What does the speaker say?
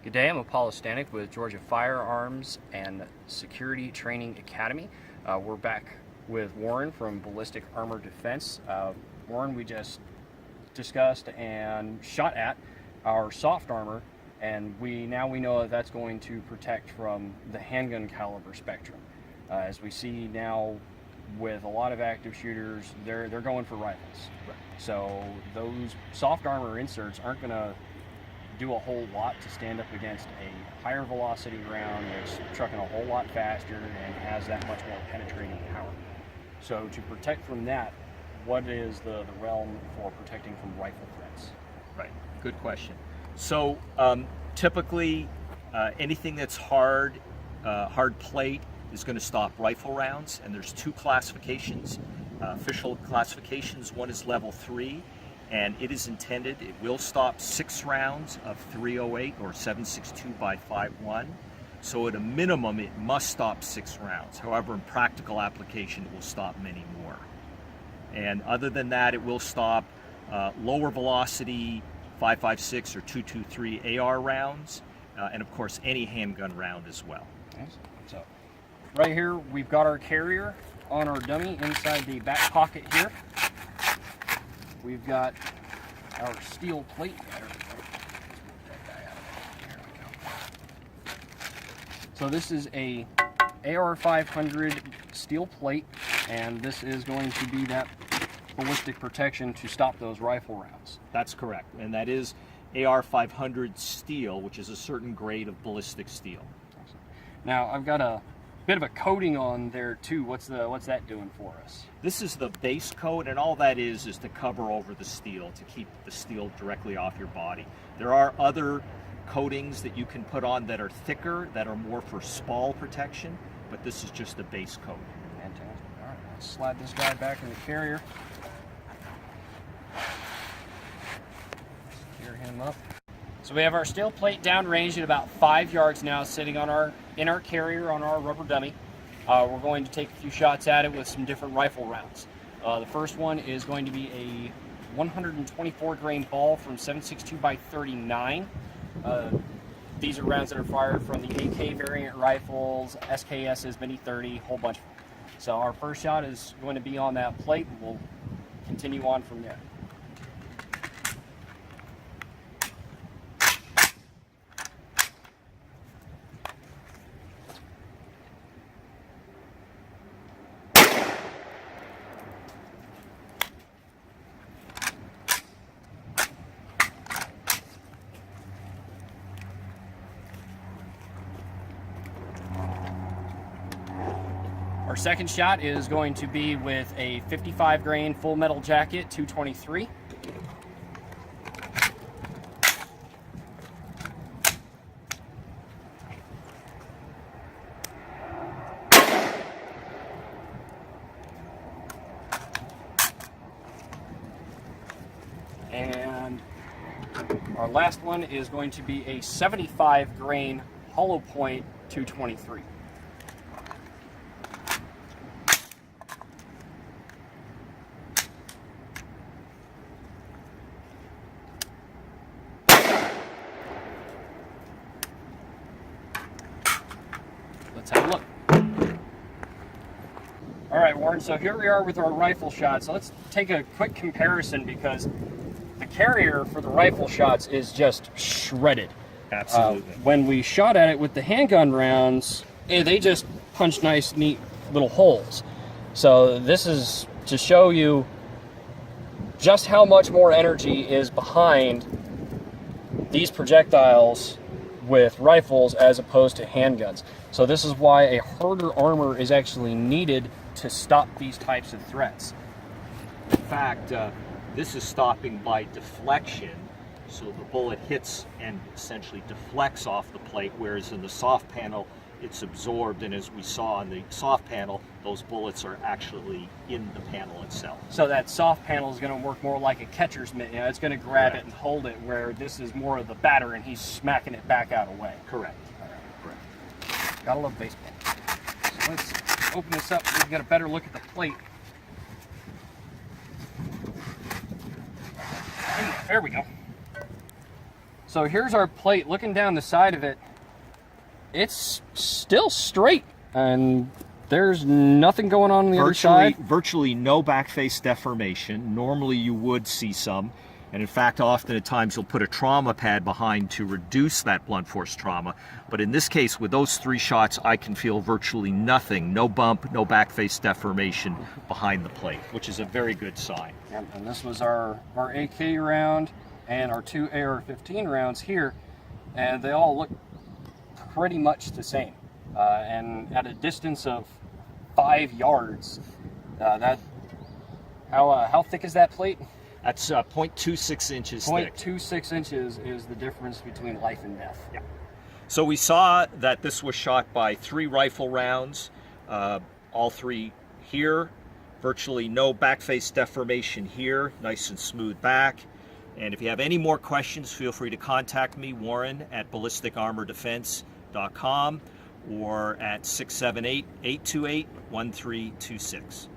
Good day, I'm Ballistic with Georgia Firearms and Security Training Academy. We're back with Warren from Ballistic Armor Defense. Warren, we just discussed and shot at our soft armor, and we know that that's going to protect from the handgun caliber spectrum. As we see now with a lot of active shooters, they're going for rifles. Right. So those soft armor inserts aren't going to do a whole lot to stand up against a higher velocity round that's trucking a whole lot faster and has that much more penetrating power. So to protect from that, what is the realm for protecting from rifle threats? Right, good question. So typically anything that's hard plate is going to stop rifle rounds, and there's two classifications, official classifications. One is level 3, and it is intended, it will stop 6 rounds of 308 or 7.62 by 5.1. So at a minimum, it must stop 6 rounds. However, in practical application, it will stop many more. And other than that, it will stop lower velocity 5.56 or 2.23 AR rounds, and of course, any handgun round as well. So right here, we've got our carrier on our dummy inside the back pocket here. We've got our steel plate. So this is a AR 500 steel plate, and this is going to be that ballistic protection to stop those rifle rounds. That's correct, and that is AR 500 steel, which is a certain grade of ballistic steel. Now I've got a bit of a coating on there too. What's that doing for us? This is the base coat, and all that is to cover over the steel, to keep the steel directly off your body. There are other coatings that you can put on that are thicker, that are more for spall protection, but this is just a base coat. Fantastic. All right, let's slide this guy back in the carrier. Secure him up. So we have our steel plate downrange at about 5 yards now, sitting on in our carrier on our rubber dummy. We're going to take a few shots at it with some different rifle rounds. The first one is going to be a 124 grain ball from 7.62 by 39. These are rounds that are fired from the AK variant rifles, SKS's Mini 30, whole bunch of them. So our first shot is going to be on that plate, and we'll continue on from there. Our second shot is going to be with a 55 grain full metal jacket, 223. And our last one is going to be a 75 grain hollow point, 223. Let's have a look. All right, Warren, so here we are with our rifle shots. So let's take a quick comparison, because the carrier for the rifle shots is just shredded. Absolutely. When we shot at it with the handgun rounds, they just punch nice, neat little holes. So this is to show you just how much more energy is behind these projectiles with rifles as opposed to handguns. So this is why a harder armor is actually needed to stop these types of threats. In fact, this is stopping by deflection, so the bullet hits and essentially deflects off the plate, whereas in the soft panel, it's absorbed, and as we saw on the soft panel, those bullets are actually in the panel itself. So that soft panel is going to work more like a catcher's mitt. It's going to grab it and hold it, where this is more of the batter, and he's smacking it back out away. Correct. Correct. Gotta love baseball. So let's open this up so we can get a better look at the plate. There we go. So here's our plate. Looking down the side of it, it's still straight, and there's nothing going on the other side. Virtually no back face deformation. Normally you would see some, and in fact often at times you'll put a trauma pad behind to reduce that blunt force trauma. But in this case, with those 3 shots, I can feel virtually nothing. No bump, no back face deformation behind the plate, which is a very good sign. And this was our AK round and our 2 AR-15 rounds here, and they all look pretty much the same. And at a distance of 5 yards, how thick is that plate? That's 0.26 inches thick. 0.26 inches is the difference between life and death. Yeah. So we saw that this was shot by 3 rifle rounds, all 3 here, virtually no back face deformation here, nice and smooth back. And if you have any more questions, feel free to contact me, Warren, at ballisticarmordefense.com or at 678-828-1326.